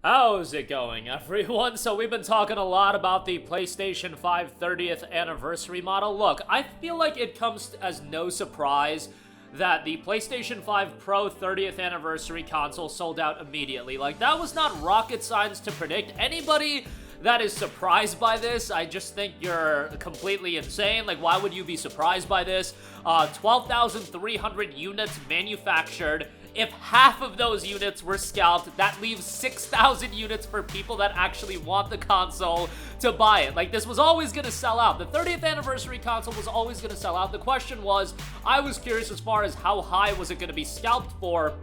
How's it going, everyone? So we've been talking a lot about the PlayStation 5 30th anniversary model. Look, I feel like it comes as no surprise that the PlayStation 5 Pro 30th anniversary console sold out immediately. Like, that was not rocket science to predict. Anybody that is surprised by this, I just think you're completely insane. Like, why would you be surprised by this? 12,300 units manufactured. If half of those units were scalped, that leaves 6,000 units for people that actually want the console to buy it. Like, this was always going to sell out. The 30th anniversary console was always going to sell out. The question was, I was curious as far as how high was it going to be scalped for,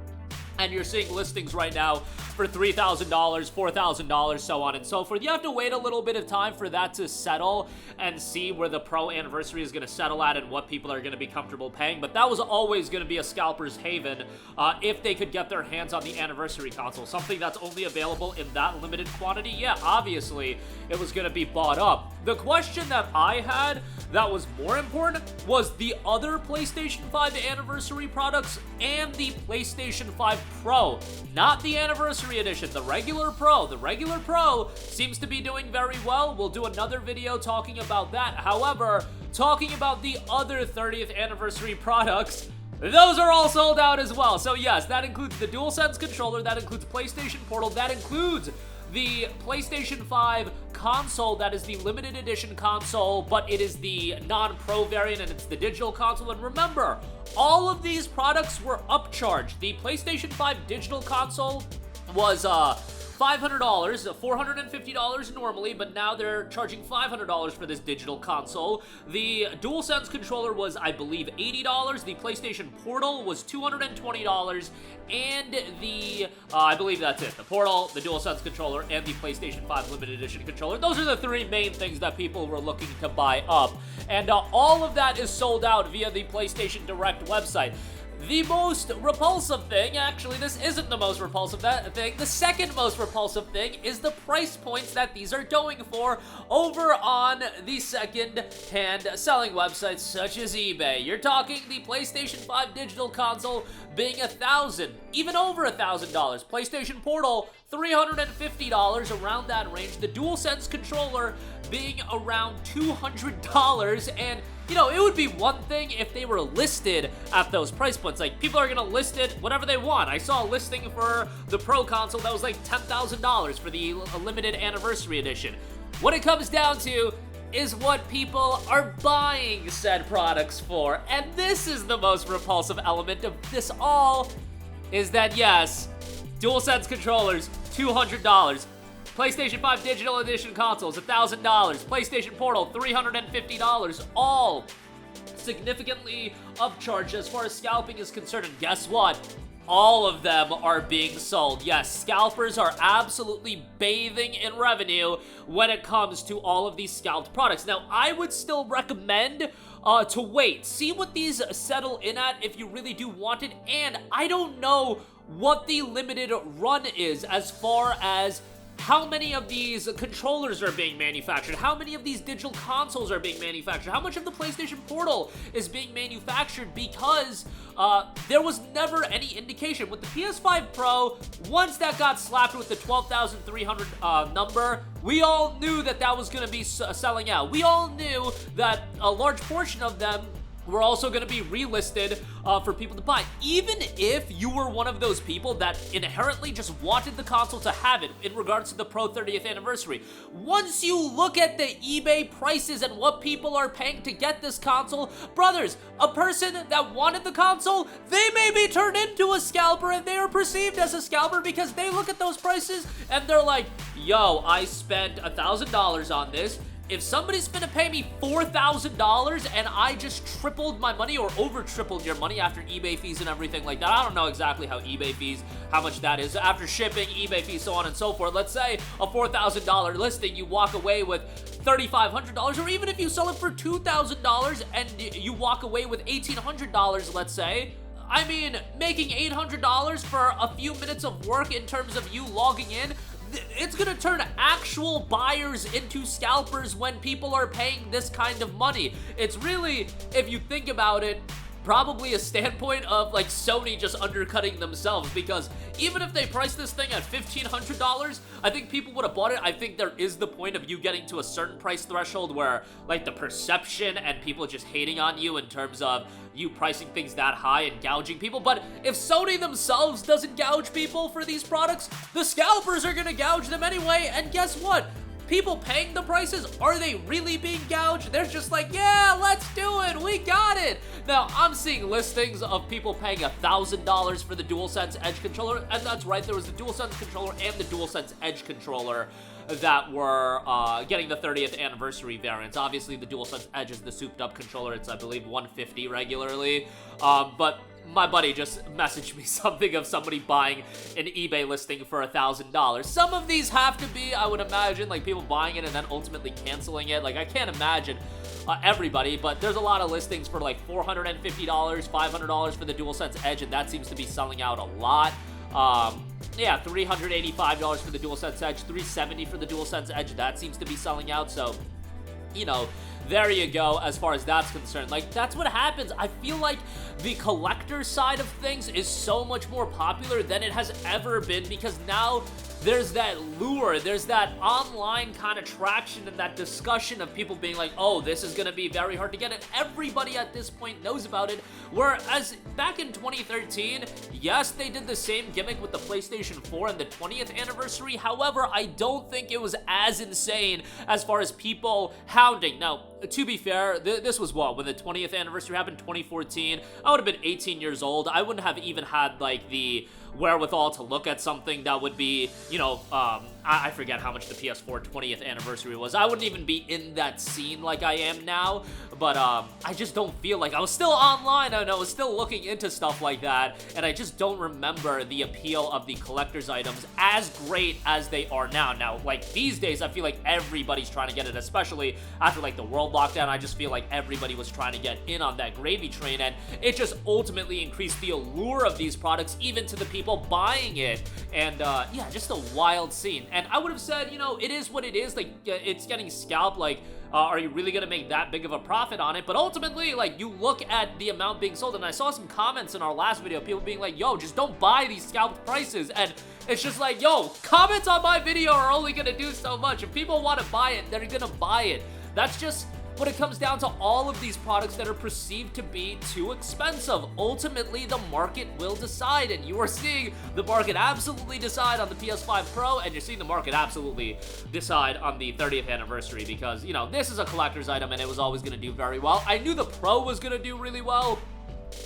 and you're seeing listings right now for $3,000, $4,000, so on and so forth. You have to wait a little bit of time for that to settle and see where the Pro anniversary is going to settle at and what people are going to be comfortable paying. But that was always going to be a scalper's haven if they could get their hands on the anniversary console. Something that's only available in that limited quantity, yeah, obviously it was going to be bought up. The question that I had that was more important was the other PlayStation 5 anniversary products and the PlayStation 5 Pro, not the anniversary edition, the regular Pro. The regular Pro seems to be doing very well. We'll do another video talking about that. However, talking about the other 30th anniversary products, those are all sold out as well. So yes, that includes the DualSense controller, that includes PlayStation Portal, that includes the PlayStation 5 console, that is the limited edition console, but it is the non-pro variant and it's the digital console. And remember, all of these products were upcharged. The PlayStation 5 digital console was $500, $450 normally, but now they're charging $500 for this digital console. The DualSense controller was, I believe, $80. The PlayStation Portal was $220, and I believe that's it. The Portal, the DualSense controller, and the PlayStation 5 limited edition controller. Those are the three main things that people were looking to buy up, and all of that is sold out via the PlayStation Direct website. The most repulsive thing, actually, this isn't the most repulsive thing. The second most repulsive thing is the price points that these are going for over on the second-hand selling websites such as eBay. You're talking the PlayStation 5 digital console being $1,000, even over $1,000. PlayStation Portal, $350, around that range. The DualSense controller being around $200, and you know, it would be one thing if they were listed at those price points. Like, people are gonna list it whatever they want. I saw a listing for the Pro console that was like $10,000 for the limited anniversary edition. What it comes down to is what people are buying said products for. And this is the most repulsive element of this all, is that yes, DualSense controllers, $200. PlayStation 5 Digital Edition consoles, $1,000. PlayStation Portal, $350. All significantly upcharged as far as scalping is concerned. And guess what? All of them are being sold. Yes, scalpers are absolutely bathing in revenue when it comes to all of these scalped products. Now, I would still recommend to wait. See what these settle in at if you really do want it. And I don't know what the limited run is as far as how many of these controllers are being manufactured, how many of these digital consoles are being manufactured, how much of the PlayStation Portal is being manufactured, because there was never any indication. With the PS5 Pro, once that got slapped with the 12,300 number, we all knew that that was going to be selling out. We all knew that a large portion of them were also going to be relisted for people to buy. Even if you were one of those people that inherently just wanted the console to have it in regards to the Pro 30th anniversary, once you look at the eBay prices and what people are paying to get this console, brothers, a person that wanted the console, they may be turned into a scalper, and they are perceived as a scalper because they look at those prices and they're like, yo, I spent $1,000 on this. If somebody's gonna pay me $4,000 and I just tripled my money or over tripled your money after eBay fees and everything like that, I don't know exactly how eBay fees, how much that is, after shipping, eBay fees, so on and so forth. Let's say a $4,000 listing, you walk away with $3,500, or even if you sell it for $2,000 and you walk away with $1,800, let's say, I mean, making $800 for a few minutes of work in terms of you logging in, it's gonna turn actual buyers into scalpers when people are paying this kind of money. It's really, if you think about it, probably a standpoint of like Sony just undercutting themselves, because even if they price this thing at $1,500, I think people would have bought it. I think there is the point of you getting to a certain price threshold where like the perception and people just hating on you in terms of you pricing things that high and gouging people. But if Sony themselves doesn't gouge people for these products, the scalpers are gonna gouge them anyway, and guess what? People paying the prices, are they really being gouged? They're just like, yeah, let's do it, we got it. Now, I'm seeing listings of people paying $1,000 for the DualSense Edge controller, and that's right, there was the DualSense controller and the DualSense Edge controller that were getting the 30th anniversary variants. Obviously, the DualSense Edge is the souped-up controller. It's, I believe, $150 regularly, but my buddy just messaged me something of somebody buying an eBay listing for $1,000. Some of these have to be, I would imagine, like people buying it and then ultimately canceling it. Like, I can't imagine everybody, but there's a lot of listings for like $450, $500 for the DualSense Edge, and that seems to be selling out a lot. Yeah, $385 for the DualSense Edge, $370 for the DualSense Edge, that seems to be selling out, so, you know, there you go as far as that's concerned. Like, that's what happens. I feel like the collector side of things is so much more popular than it has ever been, because now there's that lure, there's that online kind of traction and that discussion of people being like, oh, this is gonna be very hard to get, and everybody at this point knows about it. Whereas back in 2013, yes, they did the same gimmick with the PlayStation 4 and the 20th anniversary. However, I don't think it was as insane as far as people hounding. Now, to be fair, this was what, when the 20th anniversary happened, 2014, I would have been 18 years old. I wouldn't have even had like the wherewithal to look at something that would be, you know, I forget how much the PS4 20th anniversary was. I wouldn't even be in that scene like I am now, but I just don't feel like I was still online and I was still looking into stuff like that, and I just don't remember the appeal of the collector's items as great as they are now. Now, like these days, I feel like everybody's trying to get it, especially after like the world lockdown. I just feel like everybody was trying to get in on that gravy train, and it just ultimately increased the allure of these products even to the people buying it, and yeah, just a wild scene. And I would have said, you know, it is what it is, like it's getting scalped, like are you really gonna make that big of a profit on it? But ultimately, like, you look at the amount being sold, and I saw some comments in our last video, people being like, yo, just don't buy these scalped prices, and it's just like, yo, comments on my video are only gonna do so much. If people want to buy it, they're gonna buy it. That's just what it comes down to. All of these products that are perceived to be too expensive, ultimately the market will decide, and you are seeing the market absolutely decide on the PS5 Pro, and you're seeing the market absolutely decide on the 30th anniversary, because, you know, this is a collector's item and it was always going to do very well. I knew the Pro was going to do really well.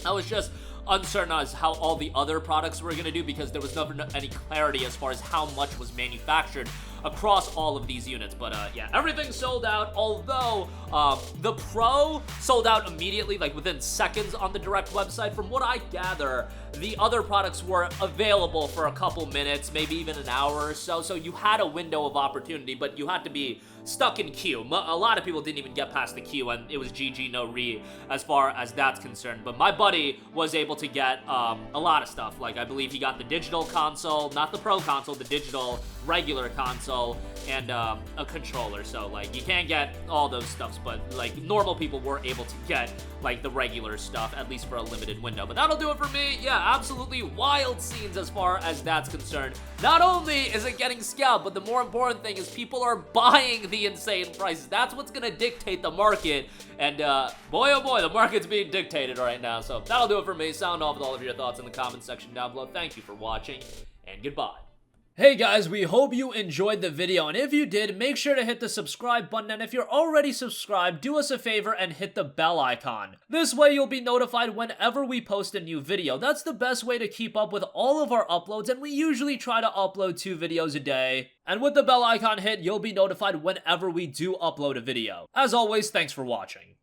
I was just uncertain as how all the other products were going to do, because there was never any clarity as far as how much was manufactured across all of these units. But yeah, everything sold out, although the Pro sold out immediately, like within seconds on the direct website. From what I gather, the other products were available for a couple minutes, maybe even an hour or so, so you had a window of opportunity, but you had to be stuck in queue. A lot of people didn't even get past the queue, and it was GG, no re as far as that's concerned. But my buddy was able to get a lot of stuff. Like, I believe he got the digital console, not the Pro console, the digital regular console, and a controller. So, like, you can't get all those stuffs, but, like, normal people were able to get, like, the regular stuff, at least for a limited window. But that'll do it for me. Yeah, absolutely wild scenes as far as that's concerned. Not only is it getting scalped, but the more important thing is people are buying the insane prices. That's what's gonna dictate the market, and boy oh boy, the market's being dictated right now. So that'll do it for me. Sound off with all of your thoughts in the comment section down below. Thank you for watching, and goodbye. Hey guys, we hope you enjoyed the video, and if you did, make sure to hit the subscribe button, and if you're already subscribed, do us a favor and hit the bell icon. This way you'll be notified whenever we post a new video. That's the best way to keep up with all of our uploads, and we usually try to upload 2 videos a day. And with the bell icon hit, you'll be notified whenever we do upload a video. As always, thanks for watching.